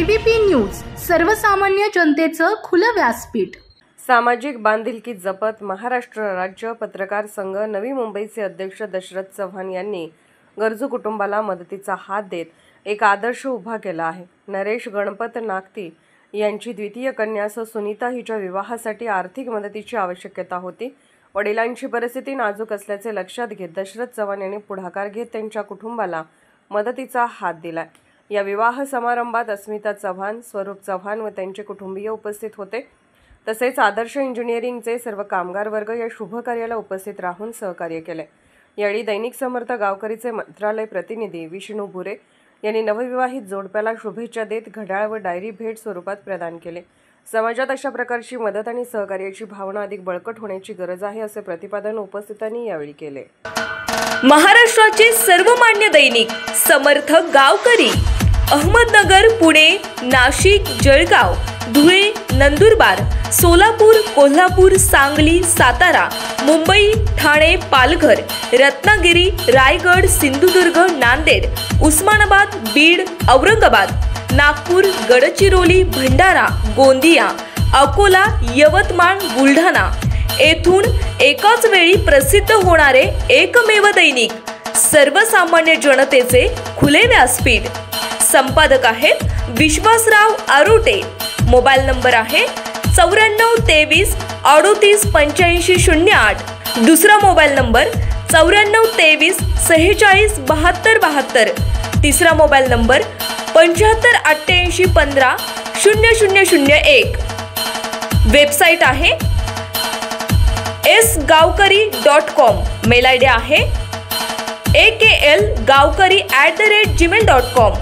ABP news, सर्वसामान्य जनतेचं खुलं व्यासपीठ। सामाजिक बांधिलकी जपत महाराष्ट्र राज्य पत्रकार संघ नवी मुंबईचे अध्यक्ष दशरथ चव्हाण यांनी गरजू कुटुंबाला मदतीचा हात देत एक आदर्श उभा केला आहे। नरेश गणपत नागती यांची द्वितीय कन्या सुनीता हिच्या विवाहासाठी आर्थिक मदतीची आवश्यकता होती। वडिलांची परिस्थिती नाजूक असल्याचे लक्षात घेत दशरथ चव्हाण यांनी पुढाकार घेत त्यांच्या कुटुंबाला मदतीचा हात दिला। या विवाह समारंभात अस्मिता चव्हाण, स्वरूप चव्हाण व त्यांचे कुटुंबीय उपस्थित होते। तसेच आदर्श इंजिनिअरिंगचे सर्व कामगार वर्ग या शुभ कार्याला उपस्थित राहून सहकार्य केले। यावेळी दैनिक समर्थ गावकरीचे मंत्रालय प्रतिनिधी विष्णू भुरे यांनी नवविवाहित जोडप्याला शुभेच्छा देत घड्याळ व डायरी भेट स्वरूपात प्रदान केले। समाजात अशा प्रकारची मदत आणि सहकार्याची भावना अधिक बळकट होण्याची गरज आहे असे प्रतिपादन उपस्थितांनी यावेळी केले। महाराष्ट्राचे सर्वमान्य दैनिक समर्थ गावकरी अहमदनगर, पुणे, नाशिक, जळगाव, धुळे, नंदुरबार, सोलापूर, कोल्हापूर, सांगली, सातारा, मुंबई, ठाणे, पालघर, रत्नागिरी, रायगड, सिंधुदुर्ग, नांदेड, उस्मानाबाद, बीड, औरंगाबाद, नागपूर, गडचिरोली, भंडारा, गोंदिया, अकोला, यवतमाळ, बुलढाणा येथून एकाच वेळी प्रसिद्ध होणारे एकमेव दैनिक सर्वसामान्य जनतेचे खुले व्यासपीठ। संपादक आहेत विश्वासराव आरोटे। मोबाईल नंबर आहे 9423 38 85 08। दुसरा मोबाईल नंबर 9423 46 72 72। तिसरा मोबाईल नंबर 75 88 15 0001। वेबसाईट आहे sgavkari.com। मेल आयडी आहे aklgavkari@gmail.com।